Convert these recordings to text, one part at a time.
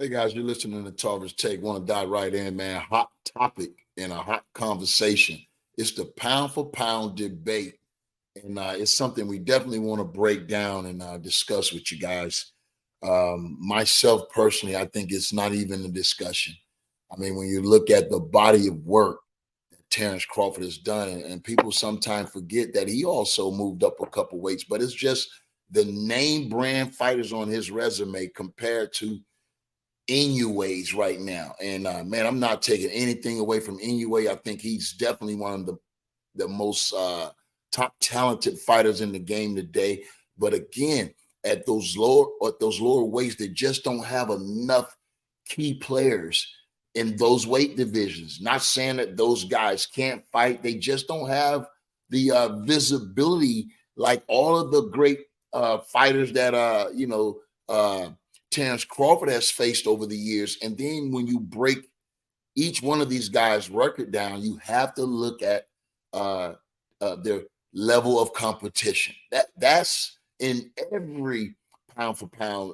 Hey guys, you're listening to Tarver's Take. Want to dive right in, man. Hot topic and a hot conversation. It's the pound for pound debate, and it's something we definitely want to break down and discuss with you guys. Myself personally, I think it's not even a discussion. I mean, when you look at the body of work that Terrence Crawford has done, and people sometimes forget that he also moved up a couple weights, but it's just the name brand fighters on his resume compared to Inui's right now. And man, I'm not taking anything away from Inoue. I think he's definitely one of the most top talented fighters in the game today. But again, at those lower weights, they just don't have enough key players in those weight divisions. Not saying that those guys can't fight, they just don't have the visibility like all of the great fighters that Terrence Crawford has faced over the years. And then when you break each one of these guys' record down, you have to look at uh, their level of competition. That's in every pound for pound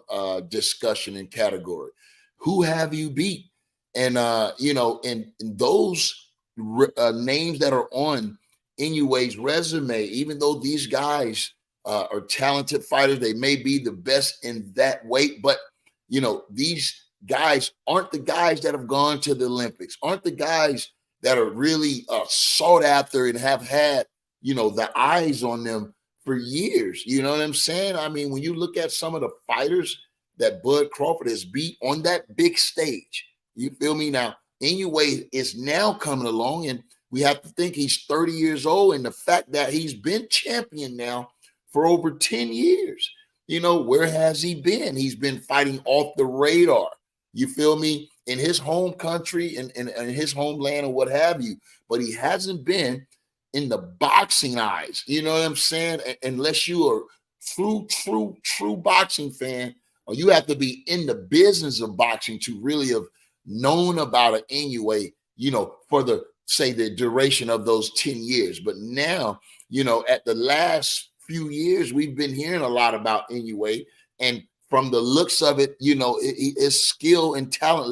discussion and category. Who have you beat? And and those names that are on Inoue's resume, even though these guys are talented fighters, they may be the best in that weight, but these guys aren't the guys that have gone to the Olympics, aren't the guys that are really sought after and have had, the eyes on them for years. You know what I'm saying? I mean, when you look at some of the fighters that Bud Crawford has beat on that big stage, you feel me? Now, Inoue is now coming along, and we have to think he's 30 years old, and the fact that he's been champion now for over 10 years. Where has he been? He's been fighting off the radar. You feel me? In his home country and in his homeland or what have you. But he hasn't been in the boxing eyes. You know what I'm saying? Unless you are true boxing fan, or you have to be in the business of boxing to really have known about it anyway, for the duration of those 10 years. But now, at the last few years, we've been hearing a lot about Inoue, and from the looks of it, his skill and talent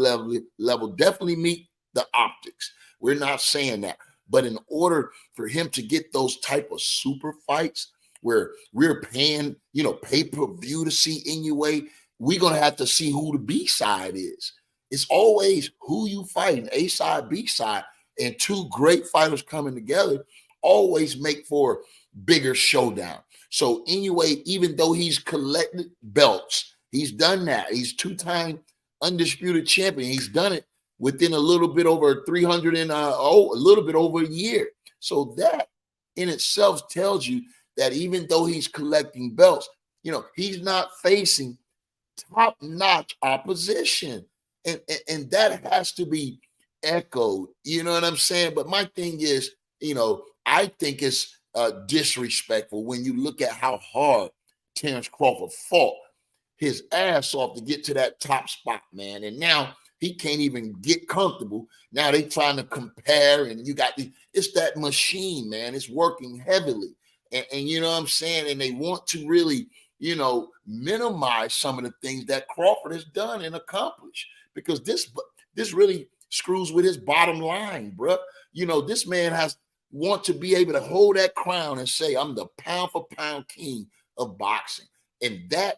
level definitely meet the optics. We're not saying that, but in order for him to get those type of super fights where we're paying, pay per view to see Inoue, we're gonna have to see who the B side is. It's always who you fighting, A side, B side, and two great fighters coming together always make for bigger showdown. So anyway, even though he's collected belts, he's done that. He's two-time undisputed champion. He's done it within a little bit over 300 and a little bit over a year. So that in itself tells you that even though he's collecting belts, he's not facing top-notch opposition. And that has to be echoed. You know what I'm saying? But my thing is, I think it's disrespectful when you look at how hard Terrence Crawford fought his ass off to get to that top spot, man. And now he can't even get comfortable. Now they trying to compare, and you got it's that machine, man. It's working heavily. And you know what I'm saying? And they want to really, minimize some of the things that Crawford has done and accomplished because this really screws with his bottom line, bro. This man want to be able to hold that crown and say, I'm the pound for pound king of boxing. And that,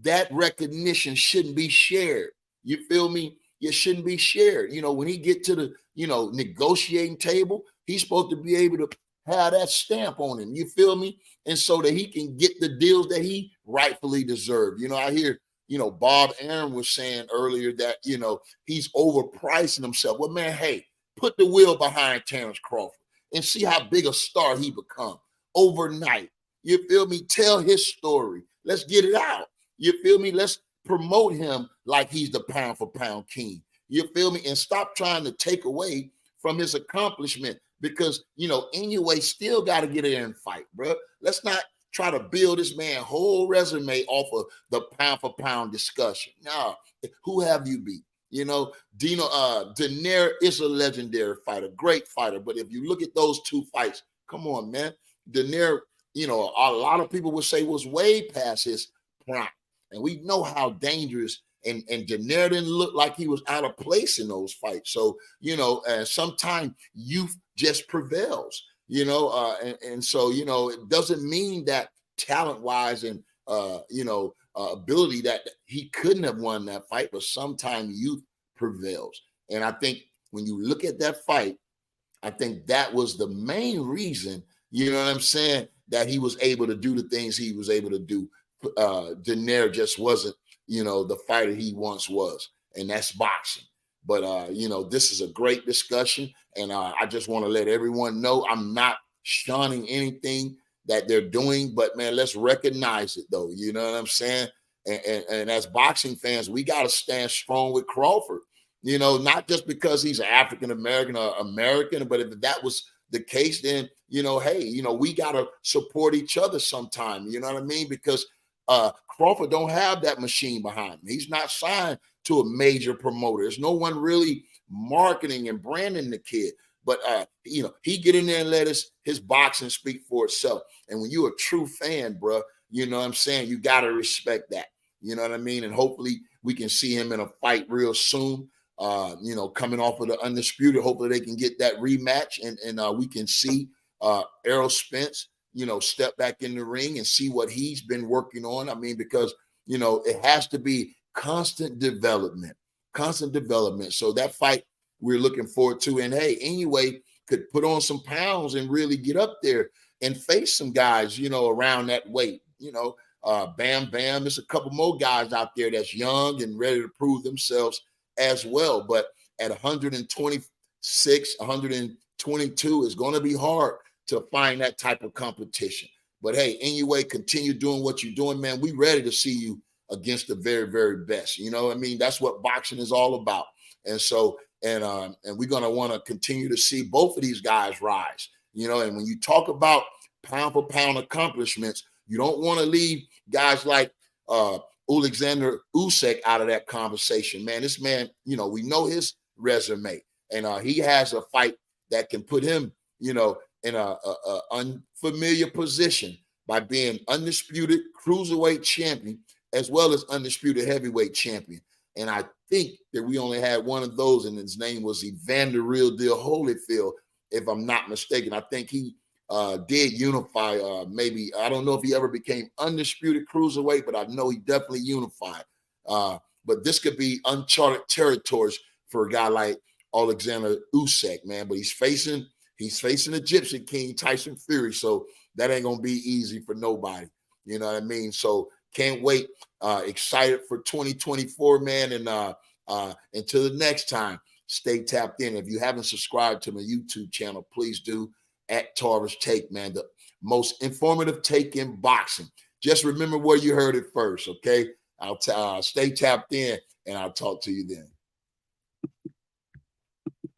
that recognition shouldn't be shared. You feel me? It shouldn't be shared. When he get to the, negotiating table, he's supposed to be able to have that stamp on him. You feel me? And so that he can get the deals that he rightfully deserved. I hear, Bob Aaron was saying earlier that, he's overpricing himself. Well, man, hey, put the wheel behind Terrence Crawford and see how big a star he become overnight. You feel me? Tell his story. Let's get it out. You feel me? Let's promote him like he's the pound for pound king. You feel me? And stop trying to take away from his accomplishment because, Inoue still got to get in and fight, bro. Let's not try to build this man whole resume off of the pound for pound discussion. No, who have you beat? Daenerys is a legendary fighter, great fighter. But if you look at those two fights, come on, man. Daenerys, a lot of people would say was way past his prime. And we know how dangerous and Daenerys didn't look like he was out of place in those fights. So, sometimes youth just prevails, and so, it doesn't mean that talent wise and, ability that he couldn't have won that fight, but sometimes youth prevails. And I think when you look at that fight, I think that was the main reason, you know what I'm saying, that he was able to do the things he was able to do. Daenerys just wasn't, the fighter he once was, and that's boxing. But this is a great discussion, and I just want to let everyone know I'm not shunning anything that they're doing, but man, let's recognize it though. You know what I'm saying? And as boxing fans, we got to stand strong with Crawford. Not just because he's African American or American, but if that was the case, then hey, we gotta support each other sometime. You know what I mean? Because Crawford don't have that machine behind him. He's not signed to a major promoter. There's no one really marketing and branding the kid. But he get in there and let his boxing speak for itself. And when you're a true fan, bro, you know what I'm saying, you gotta respect that. You know what I mean? And hopefully we can see him in a fight real soon. Coming off of the Undisputed, hopefully they can get that rematch and we can see Errol Spence, step back in the ring and see what he's been working on. I mean, because, it has to be constant development. So that fight we're looking forward to. And hey, anyway, could put on some pounds and really get up there and face some guys, around that weight, Bam Bam. There's a couple more guys out there that's young and ready to prove themselves as well. But at 126, 122, it's going to be hard to find that type of competition. But hey, anyway, continue doing what you're doing, man. We ready to see you against the very, very best. You know what I mean? That's what boxing is all about. And so, and we're going to want to continue to see both of these guys rise, and when you talk about pound for pound accomplishments, you don't want to leave guys like Alexander Usyk out of that conversation, man. This man, we know his resume, and he has a fight that can put him, in a unfamiliar position by being undisputed cruiserweight champion as well as undisputed heavyweight champion. And I think that we only had one of those, and his name was Evander Real Deal Holyfield, if I'm not mistaken. I think he did unify, maybe, I don't know if he ever became undisputed cruiserweight, but I know he definitely unified. But this could be uncharted territories for a guy like Alexander Usyk, man. But he's facing the Egyptian King, Tyson Fury, so that ain't gonna be easy for nobody. You know what I mean? So can't wait. Excited for 2024, man. And until the next time, stay tapped in. If you haven't subscribed to my YouTube channel, please do, at Tarver's Take, man. The most informative take in boxing. Just remember where you heard it first, okay? I'll stay tapped in, and I'll talk to you then.